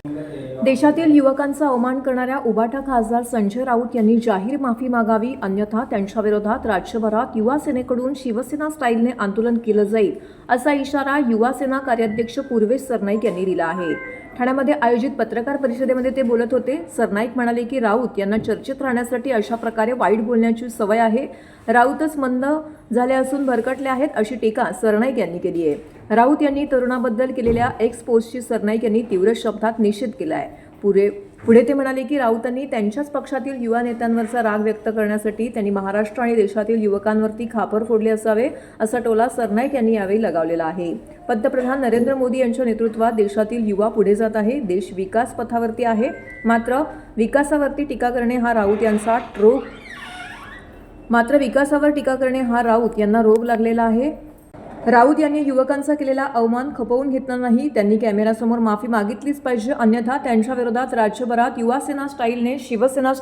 देशातील युवकांचा अवमान करणाऱ्या उबाटा खासदार संजय राऊत यांनी जाहीर माफी मागावी, अन्यथा त्यांच्या विरोधात राज्यभरात युवा सेनेकडून शिवसेना स्टाईलने आंदोलन केलं जाईल, असा इशारा युवा सेना कार्याध्यक्ष पूर्वेश सरनाईक यांनी दिला आहे। ठाण्यामध्ये आयोजित पत्रकार परिषदेमध्ये ते बोलत होते। सरनाईक म्हणाले की राऊत यांना चर्चेत राहण्यासाठी अशा प्रकारे वाईट बोलण्याची सवय आहे। राऊतच मंद झाले असून भरकटले आहेत, अशी टीका सरनाईक यांनी केली आहे। राऊत यांनी तरुणाबद्दल केलेल्या एक्स पोस्टची सरनाईक यांनी तीव्र शब्दात निषेध केला आहे। पुढे ते म्हणाले की राऊतांनी त्यांच्याच पक्षातील युवा नेत्यांवरचा राग व्यक्त करण्यासाठी त्यांनी महाराष्ट्र आणि देशातील युवकांवरती खापर फोडले असावे, असा टोला सरनाईक यांनी यावेळी लगावलेला आहे। पंतप्रधान नरेंद्र मोदी यांच्या नेतृत्वात देशातील युवा पुढे जात आहे। देश विकास पथावरती आहे, मात्र विकासावर टीका करणे हा राऊत यांना रोग लागलेला आहे। राऊत यांनी युवकांचा केलेला अवमान खपवून घेतला नाही। त्यांनी कॅमेऱ्यासमोर माफी मागितलीच पाहिजे, अन्यथा त्यांच्या विरोधात राज्यभरात शिवसेना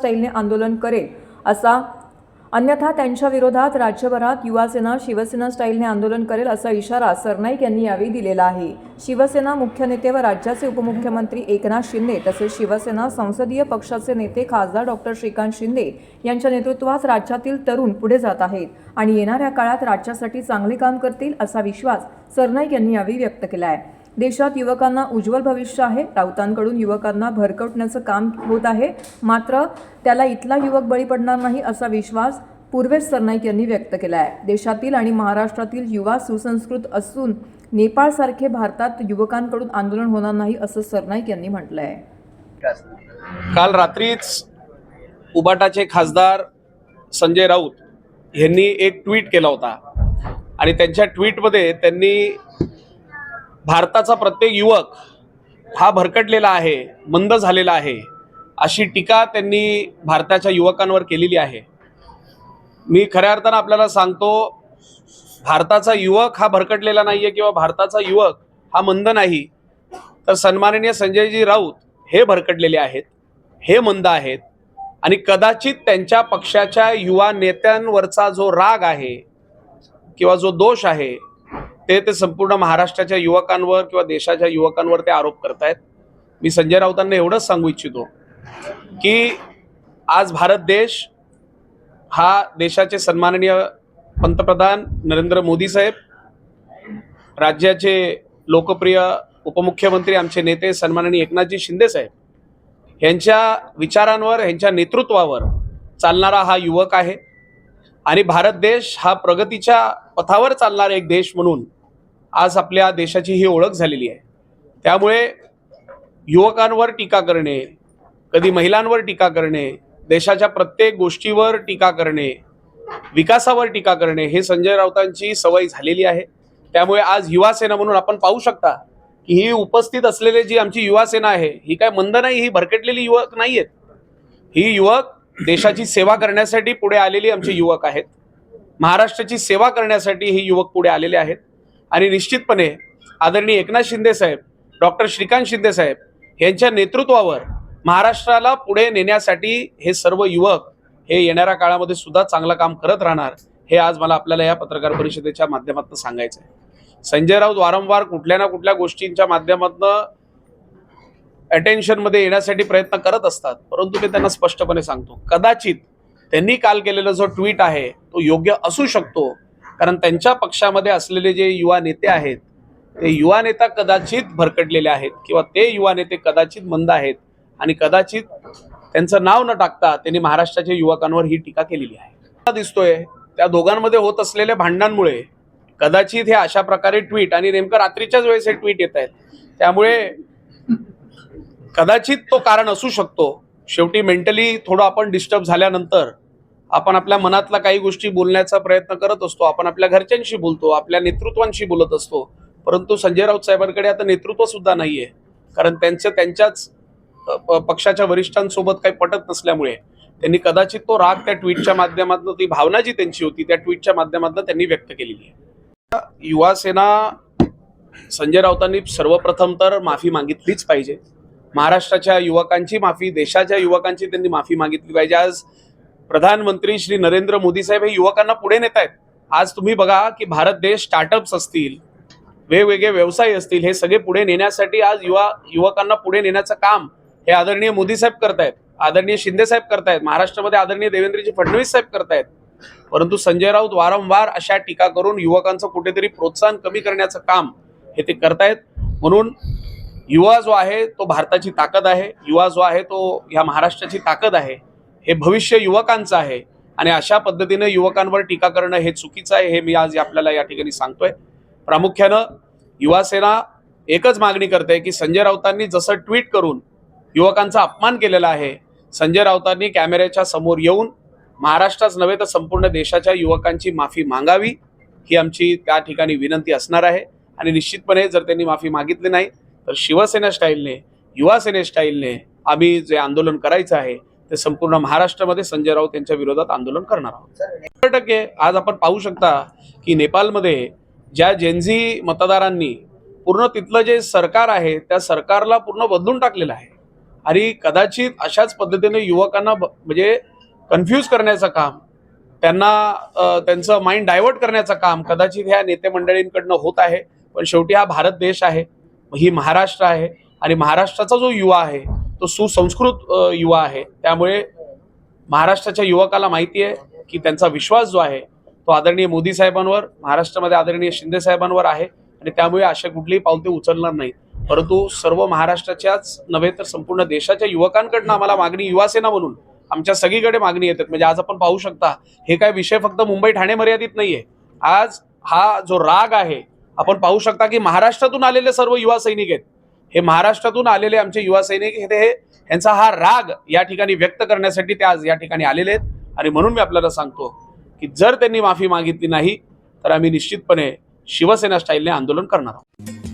स्टाईलने आंदोलन करेल, असा इशारा सरनाईक यांनी यावेळी दिलेला आहे। शिवसेना मुख्य नेते व राज्याचे उपमुख्यमंत्री एकनाथ शिंदे तसेच शिवसेना संसदीय पक्षाचे नेते खासदार डॉक्टर श्रीकांत शिंदे यांच्या नेतृत्वात राज्यातील तरुण पुढे जात आहेत आणि येणाऱ्या काळात राज्यासाठी चांगले काम करतील, असा विश्वास सरनाईक यांनी यावेळी व्यक्त केला आहे। देशात युवकांना उज्ज्वल भविष्य आहे। राऊतांकडून युवकांना भरकटण्याचं काम होत आहे, मात्र त्याला इथला युवक बळी पडणार नाही, असा विश्वास पूर्वेश सरनाईक यांनी व्यक्त केला आहे। देशातील आणि महाराष्ट्रातील युवा सुसंस्कृत असून नेपाळसारखे भारतात युवकांकडून आंदोलन होणार नाही, असं सरनाईक यांनी म्हटलं आहे। काल रात्रीच उबाटाचे खासदार संजय राऊत यांनी एक ट्विट केला होता आणि त्यांच्या ट्विटमध्ये त्यांनी भारताचा प्रत्येक युवक हा भरकटलेला आहे, मंद झालेला आहे, अशी टीका त्यांनी भारताच्या युवकांवर केलेली आहे। मी खऱ्या अर्थानं आपल्याला सांगतो, भारताचा युवक हा भरकटलेला नाहीये किंवा भारताचा युवक हा मंद नाही, तर सन्माननीय संजयजी राऊत हे भरकटलेले आहेत, हे मंद आहेत आणि कदाचित त्यांच्या पक्षाच्या युवा नेत्यांवरचा जो राग आहे किंवा जो दोष आहे ते संपूर्ण महाराष्ट्राच्या युवकांवर किंवा देशाच्या युवकांवर ते आरोप करतायत। मी संजय राऊतांना एवढंच सांगू इच्छितो की आज भारत देश हा देशाचे सन्माननीय पंतप्रधान नरेंद्र मोदी साहेब, राज्याचे लोकप्रिय उपमुख्यमंत्री आमचे नेते सन्माननीय एकनाथजी शिंदे साहेब यांच्या विचारांवर, यांच्या नेतृत्वावर चालणारा हा युवक आहे आणि भारत देश हा प्रगतीच्या पथावर चालणारा एक देश म्हणून आज आपल्या देशाची ही ओळख झालेली आहे। त्यामुळे युवकांवर टीका करणे, कधी महिलांवर टीका करणे, देशाच्या प्रत्येक गोष्टीवर टीका करणे, विकासावर टीका करणे, हे संजय राऊतांची सवय झालेली आहे। त्यामुळे आज युवा सेना म्हणून आपण पाहू शकता की ही उपस्थित असलेली जी आमची युवा सेना आहे ही काय मंद नाही, ही भरकटलेली युवक नाही आहेत। ही युवक देशाची सेवा करण्यासाठी पुढे आलेली आमचे युवक आहेत, महाराष्ट्राची सेवा करण्यासाठी ही युवक पुढे आलेले आहेत आणि निश्चितपणे आदरणीय एकनाथ शिंदे साहेब, डॉक्टर श्रीकांत शिंदे साहेब यांच्या नेतृत्वावर महाराष्ट्राला पुढे नेण्यासाठी हे सर्व युवक हे येणाऱ्या काळामध्ये सुद्धा चांगलं काम करत राहणार, हे आज मला आपल्याला या पत्रकार परिषदेच्या माध्यमातून सांगायचं आहे। संजय राऊत वारंवार कुठल्या ना कुठल्या गोष्टींच्या माध्यमातून अटेन्शनमध्ये येण्यासाठी प्रयत्न करत असतात, परंतु मी त्यांना स्पष्टपणे सांगतो, कदाचित त्यांनी काल केलेला जो ट्विट आहे तो योग्य असू शकतो, कारण त्यांच्या पक्षामध्ये असलेले जे युवा नेते आहेत ते युवा नेता कदाचित भरकटलेले आहेत किंवा ते युवा नेते कदाचित मंद आहेत आणि कदाचित त्यांचं नाव न टाकता त्यांनी महाराष्ट्राच्या युवकांवर ही टीका केलेली आहे। दिसतोय त्या दोघांमध्ये होत असलेल्या भांडणांमुळे कदाचित हे अशा प्रकारे ट्विट, आणि नेमकं रात्रीच्याच वेळेस हे ट्विट येत आहेत, त्यामुळे कदाचित तो कारण असू शकतो। शेवटी मेंटली थोडं आपण डिस्टर्ब झाल्यानंतर आपण आपल्या मनातल्या काही गोष्टी बोलण्याचा प्रयत्न करत असतो, आपण आपल्या घरच्यांशी बोलतो, आपल्या नेतृत्वांशी बोलत असतो, परंतु संजय राऊत साहेबांकडे आता नेतृत्व सुद्धा नाहीये, कारण त्यांच्याच पक्षाच्या वरिष्ठांसोबत काही पटत नसल्यामुळे त्यांनी कदाचित तो राग त्या ट्विटच्या माध्यमातून, ती भावना जी त्यांची होती त्या ट्विटच्या माध्यमातून त्यांनी व्यक्त केलेली आहे। युवा सेना संजय राऊतांनी सर्वप्रथम तर माफी मागितलीच पाहिजे, महाराष्ट्राच्या युवकांची माफी, देशाच्या युवकांची त्यांनी माफी मागितली पाहिजे। आज प्रधानमंत्री श्री नरेंद्र मोदी साहेब हे युवकांना पुढे नेत आहेत। आज तुम्ही बघा की भारत देश स्टार्टअप्स असतील, वेगवेगळे व्यवसाय असतील, हे सगळे पुढे नेण्यासाठी आज युवकांना पुढे नेण्याचं काम हे आदरणीय मोदी साहेब करतायत, आदरणीय शिंदे साहेब करतायत, महाराष्ट्रामध्ये आदरणीय देवेंद्रजी फडणवीस साहेब करतायत. परंतु संजय राऊत वारंवार अशा टीका करून युवकांचं कुठेतरी प्रोत्साहन कमी करण्याचं काम हे ते करतायत. म्हणून युवा जो आहे तो भारताची ताकद आहे, युवा जो आहे तो ह्या महाराष्ट्राची ताकद आहे, हे भविष्य युवकांचं आहे. आणि अशा पद्धतीने युवकांवर टीका करणं हे चुकीचं आहे, हे मी आज आपल्याला या ठिकाणी सांगतोय. प्रामुख्यानं युवासेना एकच मागणी करते की संजय राऊतांनी जसं ट्विट करून युवकांचा अपमान केलेला आहे, संजय राऊतांनी कॅमेऱ्याच्या समोर येऊन महाराष्ट्राच नव्हे तर संपूर्ण देशाच्या युवकांची माफी मागावी, ही आमची त्या ठिकाणी विनंती असणार आहे. आणि निश्चितपणे जर त्यांनी माफी मागितली नाही तर शिवसेना स्टाईलने, युवा सेने स्टाईलने आम्ही जे आंदोलन करायचं आहे ते संपूर्ण महाराष्ट्रामध्ये संजय राऊत यांच्या विरोधात आंदोलन करणार आहोत. 100% आज आपण पाहू शकता की नेपाळमध्ये ज्या जेनझी मतदारांनी पूर्ण तिथलं जे सरकार आहे त्या सरकारला पूर्ण बदलून टाकलेलं आहे. आणि कदाचित अशाच पद्धतीने युवकांना म्हणजे कन्फ्यूज करण्याचं काम, त्यांना त्यांचं माइंड डायव्हर्ट करण्याचं काम कदाचित ह्या नेते मंडळींकडनं होत आहे. पण शेवटी हा भारत देश आहे, ही महाराष्ट्र आहे आणि महाराष्ट्राचा जो युवा आहे तो सुसंस्कृत युवा आहे. त्यामुळे महाराष्ट्राच्या युवकाला माहिती आहे की त्यांचा विश्वास जो आहे तो आदरणीय मोदी साहेबांवर, महाराष्ट्रामध्ये आदरणीय शिंदे साहेबांवर आहे आणि त्यामुळे अशा कुठलीही पावले उचलणार नाही. परंतु सर्व महाराष्ट्राच्याच नव्हे तर संपूर्ण देशाच्या युवकांकडनं आम्हाला मागणी, युवासेना म्हणून आमच्या सगळीकडे मागणी येतात. म्हणजे आज आपण पाहू शकता हे काय विषय फक्त मुंबई ठाणे मर्यादित नाहीये. आज हा जो राग आहे आपण पाहू शकता की महाराष्ट्रातून आलेले सर्व युवा सैनिक आहेत, हे महाराष्ट्रातून आलेले आमचे युवा सैनिक हे यांचा हा राग या ठिकाणी व्यक्त करण्यासाठी ते आज या ठिकाणी आलेले आहेत. आणि म्हणून मी आपल्याला सांगतो की जर त्यांनी माफी मागितली नाही तर आम्ही निश्चितपणे शिवसेना स्टाईलने आंदोलन करणार आहोत.